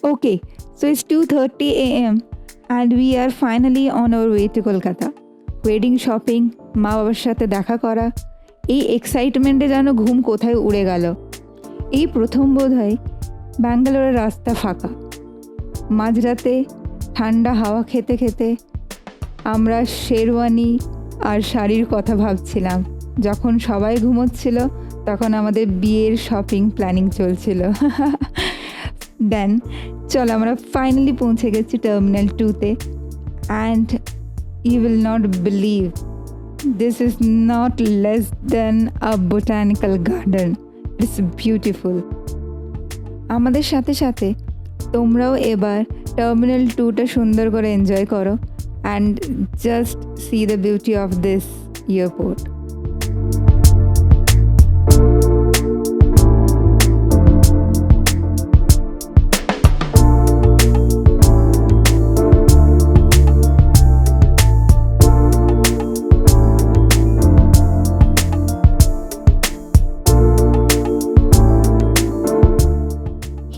Okay, so it's 2:30 a.m. and we are finally on our way to Kolkata. Wedding shopping, মা বাবার সাথে দেখা করা, এই এক্সাইটমেন্টে যেন ঘুম কোথায় উড়ে গেল। এই প্রথম বোধহয় ব্যাঙ্গালোরের রাস্তা ফাঁকা, মাঝরাতে ঠান্ডা হাওয়া খেতে খেতে আমরা শেরওয়ানি আর শাড়ির কথা ভাবছিলাম। যখন সবাই ঘুমোচ্ছিল তখন আমাদের বিয়ের শপিং প্ল্যানিং চলছিল। দেন চল আমরা ফাইনালি পৌঁছে গেছি টার্মিনাল 2-তে and you will not believe this is not less than a botanical garden. It's beautiful. আমাদের সাথে সাথে তোমরাও এবার টার্মিনাল 2টা সুন্দর করে এনজয় করো and just see the beauty of this airport.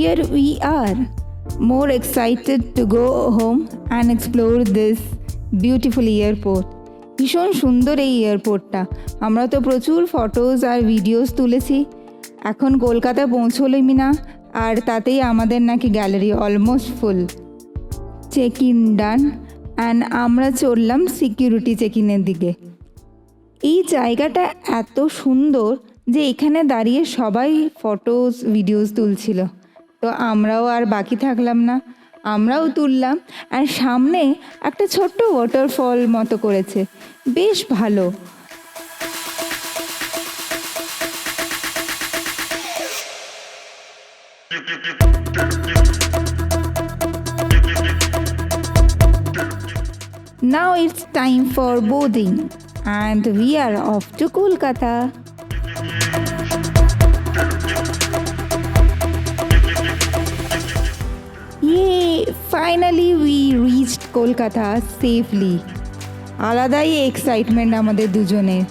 Here we are, more excited to go home and explore this beautiful airport. ভীষণ সুন্দর এই এয়ারপোর্টটা। আমরা তো প্রচুর ফটোজ আর ভিডিওস তুলেছি। এখন কলকাতা পৌঁছলই না আর তাতেই আমাদের নাকি gallery almost full. Check in done and আমরা চললাম সিকিউরিটি চেক ইনের দিকে। এই জায়গাটা এত সুন্দর যে এখানে দাঁড়িয়ে সবাই ফটোজ ভিডিওস তুলছিল। তো আমরাও আর বাকি থাকলাম না, আমরাও তুললাম। আর সামনে একটা ছোট্ট ওয়াটারফল মতো করেছে, বেশ ভালো। Now it's time for boarding and we are off to Kolkata. Yay! Finally we reached Kolkata safely. আলাদাই এক্সাইটমেন্ট আমাদের দুজনের।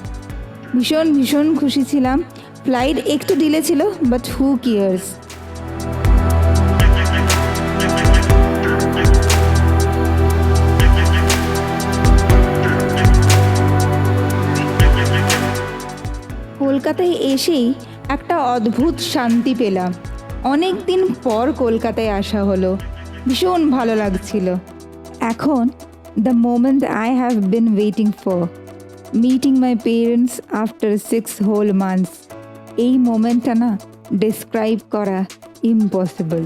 ভীষণ ভীষণ খুশি ছিলাম। ফ্লাইট একটু ডিলে ছিল, বাট হু কেয়ার্স। কলকাতায় এসেই একটা অদ্ভুত শান্তি পেলাম। অনেক দিন পর কলকাতায় আসা হলো, ভীষণ ভালো লাগছিল। এখন the moment I have been waiting for, meeting my parents after 6 whole months. এই মোমেন্টটা না ডিসক্রাইব করা impossible.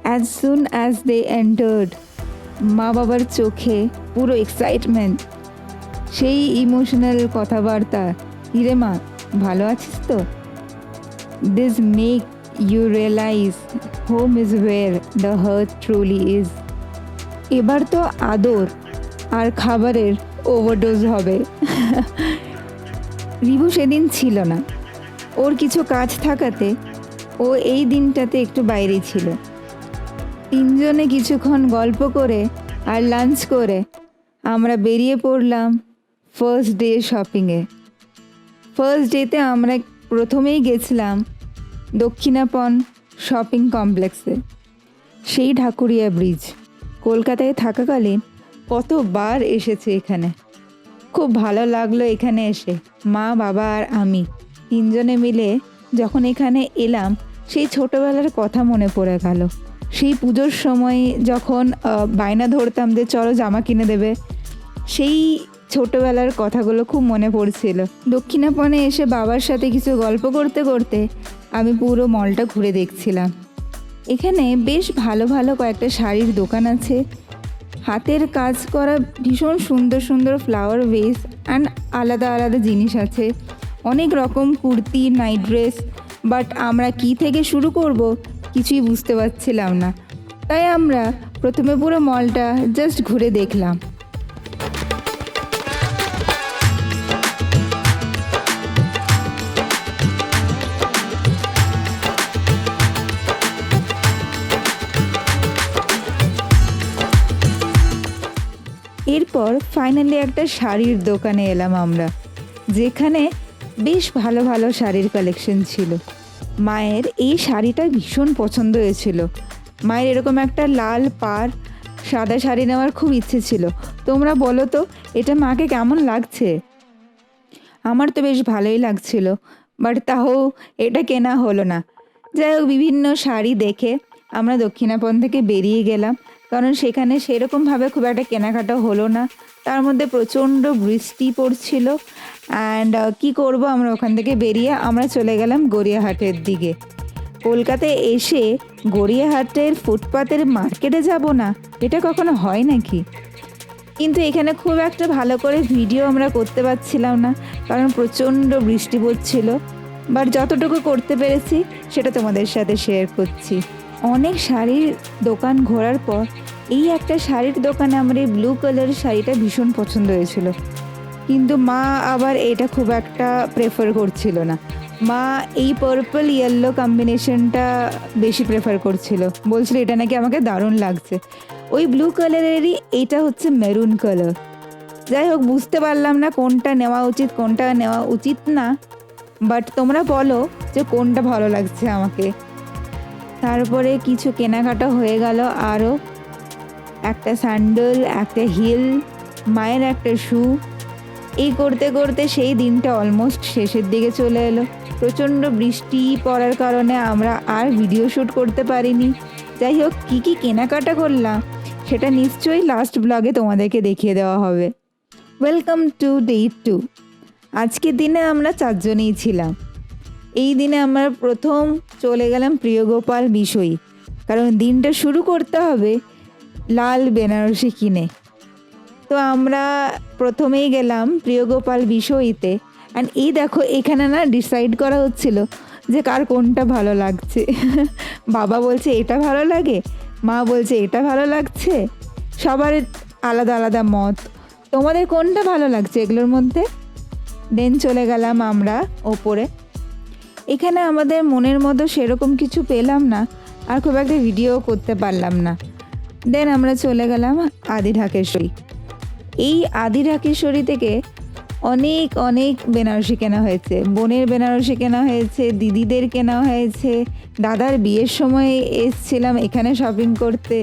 As soon as they entered, মা বাবার চোখে পুরো এক্সাইটমেন্ট, সেই ইমোশনাল কথাবার্তা। কিরে মা, ভালো আছিস তো? This make you realize home is where the heart truly is. এবার তো আদর আর খাবারের ওভারডোজ হবে। রিভু সেদিন ছিল না, ওর কিছু কাজ থাকাতে ও এই দিনটাতে একটু বাইরেই ছিল। তিনজনে কিছুক্ষণ গল্প করে আর লাঞ্চ করে আমরা বেরিয়ে পড়লাম ফার্স্ট ডে শপিংয়ে। ফার্স্ট ডেতে আমরা প্রথমেই গেছিলাম দক্ষিণাপন শপিং কমপ্লেক্সে, সেই ঢাকুরিয়া ব্রিজ। কলকাতায় থাকাকালীন কতবার এসেছে এখানে, খুব ভালো লাগলো এখানে এসে। মা বাবা আর আমি তিনজনে মিলে যখন এখানে এলাম, সেই ছোটোবেলার কথা মনে পড়ে গেল। সেই পুজোর সময় যখন বায়না ধরতাম যে চলো জামা কিনে দেবে, সেই ছোটোবেলার কথাগুলো খুব মনে পড়ছিল। দক্ষিণাপনে এসে বাবার সাথে কিছু গল্প করতে করতে আমি পুরো মলটা ঘুরে দেখছিলাম। এখানে বেশ ভালো ভালো কয়েকটা শাড়ির দোকান আছে, হাতের কাজ করা ভীষণ সুন্দর সুন্দর ফ্লাওয়ার ভেস অ্যান্ড আলাদা আলাদা জিনিস আছে, অনেক রকম কুর্তি, নাইট ড্রেস। বাট আমরা কি থেকে শুরু করব কিছুই বুঝতে পারছিলাম না, তাই আমরা প্রথমে পুরো মলটা জাস্ট ঘুরে দেখলাম। এরপর ফাইনালি একটা শাড়ির দোকানে এলাম আমরা, যেখানে বেশ ভালো ভালো শাড়ির কালেকশন ছিল। মায়ের এই শাড়িটা ভীষণ পছন্দ হয়েছিল। মায়ের এরকম একটা লাল পাড় সাদা শাড়ি নেওয়ার খুব ইচ্ছে ছিল। তোমরা বলো তো এটা মাকে কেমন লাগছে? আমার তো বেশ ভালোই লাগছিল, বাট তাও এটা কেনা হলো না। যাই হোক, বিভিন্ন শাড়ি দেখে আমরা দক্ষিণাপন থেকে বেরিয়ে গেলাম, কারণ সেখানে সেরকমভাবে খুব একটা কেনাকাটা হলো না। তার মধ্যে প্রচণ্ড বৃষ্টি পড়ছিল। অ্যান্ড কি করব, আমরা ওখান থেকে বেরিয়ে আমরা চলে গেলাম গড়িয়াহাটের দিকে। কলকাতায় এসে গড়িয়াহাটের ফুটপাতের মার্কেটে যাব না, এটা কখনো হয় নাকি? কিন্তু এখানে খুব একটা ভালো করে ভিডিও আমরা করতে পারছিলাম না, কারণ প্রচণ্ড বৃষ্টি পড়ছিল। বাট যতটুকু করতে পেরেছি সেটা তোমাদের সাথে শেয়ার করছি। অনেক শাড়ির দোকান ঘোরার পর এই একটা শাড়ির দোকানে আমার এই ব্লু কালারের শাড়িটা ভীষণ পছন্দ হয়েছিল, কিন্তু মা আবার এটা খুব একটা প্রেফার করছিল না। মা এই পার্পল ইয়েলো কম্বিনেশনটা বেশি প্রেফার করছিল, বলছিল এটা নাকি আমাকে দারুণ লাগছে। ওই ব্লু কালারেরই এইটা হচ্ছে মেরুন কালার। যাই হোক, বুঝতে পারলাম না কোনটা নেওয়া উচিত কোনটা নেওয়া উচিত না, বাট তোমরা বলো যে কোনটা ভালো লাগছে আমাকে। তারপরে কিছু কেনাকাটা হয়ে গেল, আরও একটা স্যান্ডেল, একটা হিল, মায়ের একটা শু। এই করতে করতে সেই দিনটা অলমোস্ট শেষের দিকে চলে এলো। প্রচণ্ড বৃষ্টি পড়ার কারণে আমরা আর ভিডিও শ্যুট করতে পারিনি। যাই হোক, কী কী কেনাকাটা করলাম সেটা নিশ্চয়ই লাস্ট ব্লগে তোমাদেরকে দেখিয়ে দেওয়া হবে। Welcome to day 2। আজকের দিনে আমরা 4 জনেই ছিলাম। এই দিনে আমরা প্রথম চলে গেলাম প্রিয়গোপাল বিষয়ী, কারণ দিনটা শুরু করতে হবে লাল বেনারসি কিনে। তো আমরা প্রথমেই গেলাম প্রিয়গোপাল বিষয়ীতে। অ্যান্ড এই দেখো, এখানে না ডিসাইড করা হচ্ছিল যে কার কোনটা ভালো লাগছে। বাবা বলছে এটা ভালো লাগে, মা বলছে এটা ভালো লাগছে, সবার আলাদা আলাদা মত। তোমাদের কোনটা ভালো লাগছে এগুলোর মধ্যে? দেন চলে গেলাম আমরা ওপরে। এখানে আমাদের মনের মতো সেরকম কিছু পেলাম না, আর খুব একটা ভিডিও করতে পারলাম না। দেন আমরা চলে গেলাম আদি ঢাকেশ্বরী। এই আদি ঢাকেশ্বরী থেকে অনেক অনেক বেনারসি কেনা হয়েছে। বোনের বেনারসি কেনা হয়েছে, দিদিদের কেনা হয়েছে, দাদার বিয়ের সময় এসছিলাম এখানে শপিং করতে।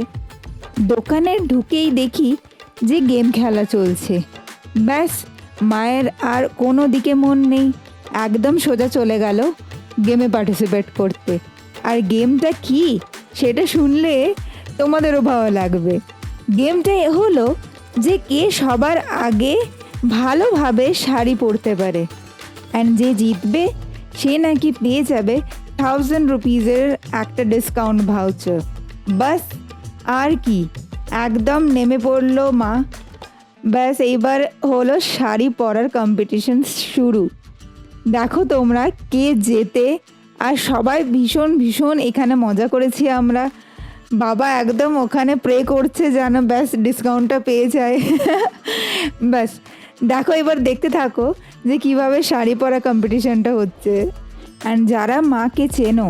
দোকানে ঢুকেই দেখি যে গেম খেলা চলছে। ব্যাস, মায়ের আর কোনো দিকে মন নেই, একদম সোজা চলে গেল গেমে পার্টিসিপেট করতে। আর গেমটা কি সেটা শুনলে তোমাদেরও ভালো লাগবে। গেমটা হলো যে কে সবার আগে ভালোভাবে শাড়ি পরতে পারে, অ্যান্ড যে জিতবে সে নাকি পেয়ে যাবে 1000 রুপিজের একটা ডিসকাউন্ট ভাউচার। বাস, আর কি, একদম নেমে পড়লো মা। ব্যাস, এইবার হলো শাড়ি পরার কম্পিটিশন শুরু। দেখো তোমরা কে জেতে। আর সবাই ভীষণ ভীষণ এখানে মজা করেছি আমরা। বাবা একদম ওখানে প্রে করছে যেন ব্যাস ডিসকাউন্টটা পেয়ে যায়। ব্যাস, দেখো এবার দেখতে থাকো যে কিভাবে শাড়ি পরা কম্পিটিশনটা হচ্ছে। অ্যান্ড যারা মাকে চেনো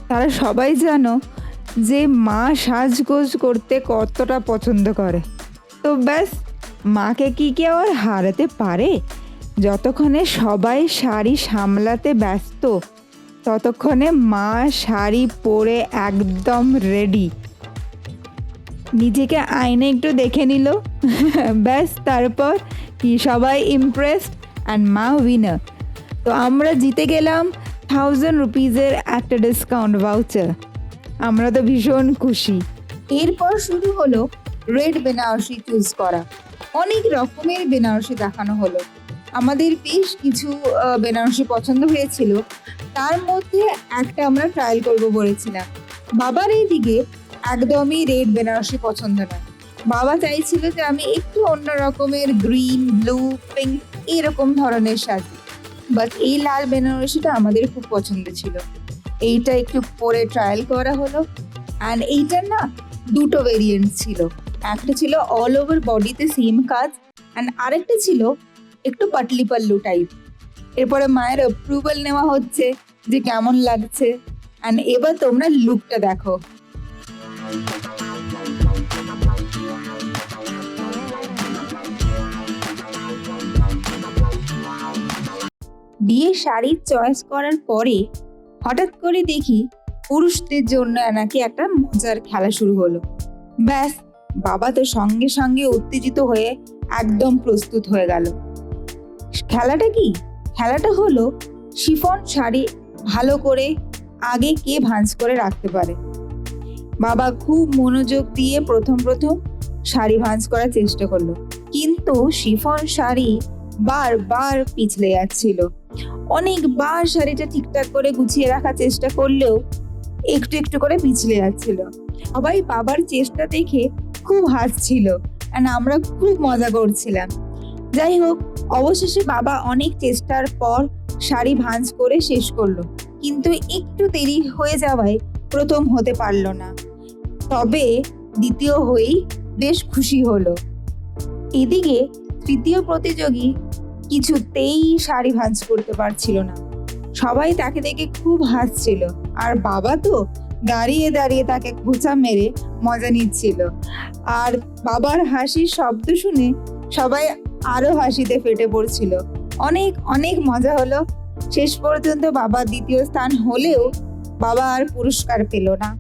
তারা সবাই জানো যে মা সাজগোজ করতে কতটা পছন্দ করে। তো ব্যাস, মাকে কি কেউ আর হারাতে পারে? যতক্ষণে সবাই শাড়ি সামলাতে ব্যস্ত, ততক্ষণে মা শাড়ি পরে একদম রেডি। নিজেকে আয়নে একটু দেখে নিল। ব্যাস, তারপর কি সবাই ইমপ্রেসড অ্যান্ড মা উইনার। তো আমরা জিতে গেলাম 1000 রুপিজের একটা ডিসকাউন্ট ভাউচার। আমরা তো ভীষণ খুশি। এরপর শুরু হলো রেড বেনারসি চুজ করা। অনেক রকমের বেনারসি দেখানো হলো। আমাদের বেশ কিছু বেনারসি পছন্দ হয়েছিল, তার মধ্যে একটা আমরা ট্রায়াল করবো বলেছিলাম। বাবার এই দিকে একদমই রেড বেনারসি পছন্দ নয়। বাবা চাইছিল যে আমি একটু অন্য রকমের গ্রিন, ব্লু, পিঙ্ক এরকম ধরনের সাজি। বাট এই লাল বেনারসিটা আমাদের খুব পছন্দ ছিল। এইটা একটু পরে ট্রায়াল করা হলো। অ্যান্ড এইটার না দুটো ভেরিয়েন্ট ছিল। একটা ছিল অল ওভার বডিতে সেম কাজ, অ্যান্ড আরেকটা ছিল একটু পাটলি পাল্লু টাইপ। এরপরে মায়ের অ্যাপ্রুভাল নেওয়া হচ্ছে যে কেমন লাগছে। অ্যান্ড এবার তোমরা লুকটা দেখো। বিয়ে শাড়ির চয়েস করার পরে হঠাৎ করে দেখি পুরুষদের জন্য নাকি একটা মজার খেলা শুরু হলো। ব্যাস, বাবা তো সঙ্গে সঙ্গে উত্তেজিত হয়ে একদম প্রস্তুত হয়ে গেল। খেলাটা কি? খেলাটা হলো শিফন শাড়ি ভালো করে আগে কে ভাঁজ করে রাখতে পারে। বাবা খুব মনোযোগ দিয়ে প্রথম শাড়ি ভাঁজ করার চেষ্টা করলো, কিন্তু শিফন শাড়ি বারবার পিছলে যাচ্ছিল। অনেকবার শাড়িটা ঠিকঠাক করে গুছিয়ে রাখার চেষ্টা করলেও একটু একটু করে পিছলে যাচ্ছিল। সবাই বাবার চেষ্টা দেখে খুব হাসছিল আর আমরা খুব মজা করছিলাম। যাই হোক, অবশেষে বাবা অনেক চেষ্টার পর শাড়ি ভাঁজ করে শেষ করলো, কিন্তু একটু দেরি হয়ে যাওয়ায় প্রথম হতে পারলো না। তবে দ্বিতীয় হয়েই বেশ খুশি হলো। এদিকে তৃতীয় প্রতিযোগী কিছুতেই শাড়ি ভাঁজ করতে পারছিল না। সবাই তাকে দেখে খুব হাসছিল, আর বাবা তো দাঁড়িয়ে দাঁড়িয়ে তাকে খোঁচা মেরে মজা নিচ্ছিল। আর বাবার হাসির শব্দ শুনে সবাই আরো হাসিতে ফেটে পড়ছিল। অনেক অনেক মজা হলো। শেষ পর্যন্ত বাবা দ্বিতীয় স্থান হলেও বাবা আর পুরস্কার পেল না।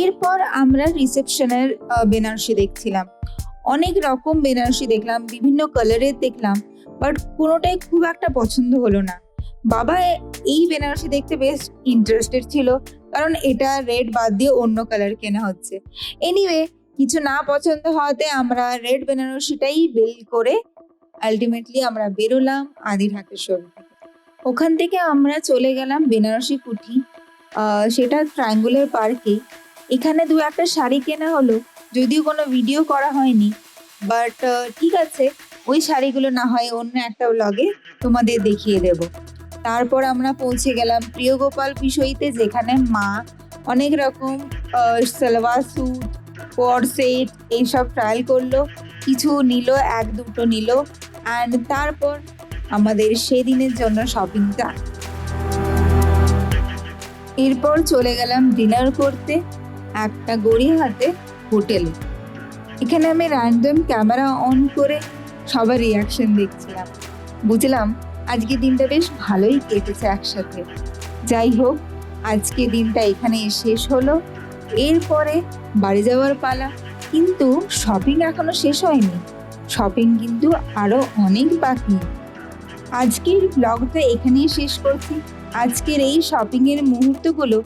এরপর আমরা রিসেপশনের বেনারসি দেখছিলাম। অনেক রকম বেনারসি দেখলাম, বিভিন্ন কালারের দেখলাম, বাট কোনোটাই খুব একটা পছন্দ হলো না। বাবা এই বেনারসি দেখতে বেশ ইন্টারেস্টেড ছিল, কারণ এটা রেড বাদ দিয়ে অন্য কালার কেনা হচ্ছে। এনিওয়ে, কিছু না পছন্দ হওয়াতে আমরা রেড বেনারসিটাই বেল করে আলটিমেটলি আমরা বেরোলাম আদি ঢাকেশ্বর থেকে। ওখান থেকে আমরা চলে গেলাম বেনারসি কুঠি, সেটা ট্রায়াঙ্গুলার পার্কে। এখানে দু একটা শাড়ি কেনা হলো, যদিও কোনো ভিডিও করা হয়নি, বাট ঠিক আছে, ওই শাড়িগুলো না হয় অন্য একটা ব্লগে তোমাদের দেখিয়ে দেব। তারপর আমরা পৌঁছে গেলাম প্রিয়গোপাল বিষয়তে, যেখানে মা অনেক রকম সালোয়ার স্যুট, কোড সেট এইসব ট্রায়াল করলো। কিছু নিল, এক দুটো নিল, অ্যান্ড তারপর আমাদের সেদিনের জন্য শপিংটা। এরপর চলে গেলাম ডিনার করতে একটা গড়িয়াহাটে হোটেলে। এখানে আমি র্যান্ডম ক্যামেরা অন করে সবার রিয়াকশন দেখছিলাম। বুঝলাম আজকে দিনটা বেশ ভালোই কেটেছে একসাথে। যাই হোক, আজকে দিনটা এখানে শেষ হলো। এরপরে বাড়ি যাওয়ার পালা, কিন্তু শপিং এখনো শেষ হয়নি। শপিং কিন্তু আরো অনেক বাকি। আজকের ব্লগটা এখানেই শেষ করছি। আজকের এই শপিং এর মুহূর্তগুলো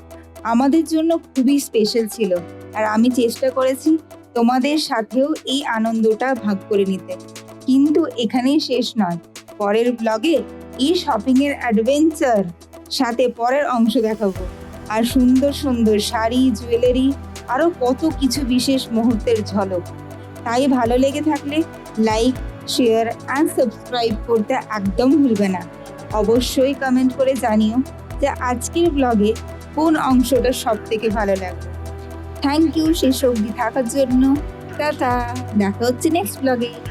আমাদের জন্য খুবই স্পেশাল ছিল, আর আমি চেষ্টা করেছি তোমাদের সাথেও এই আনন্দটা ভাগ করে নিতে। কিন্তু এখানেই শেষ নয়, পরের ব্লগে এই শপিং এর অ্যাডভেঞ্চার সাথে পরের অংশ দেখাবো, আর সুন্দর সুন্দর শাড়ি, জুয়েলারি, আরো কত কিছু বিশেষ মুহূর্তের ঝলক। তাই ভালো লেগে থাকলে লাইক, শেয়ার অ্যান্ড সাবস্ক্রাইব করতে একদম ভুলবে না। অবশ্যই কমেন্ট করে জানিও যে আজকের ব্লগে কোন অংশটা সব থেকে ভালো লাগবে। থ্যাংক ইউ শেষ অবধি থাকার জন্য। টাটা, দেখা হচ্ছে নেক্সট ব্লগে।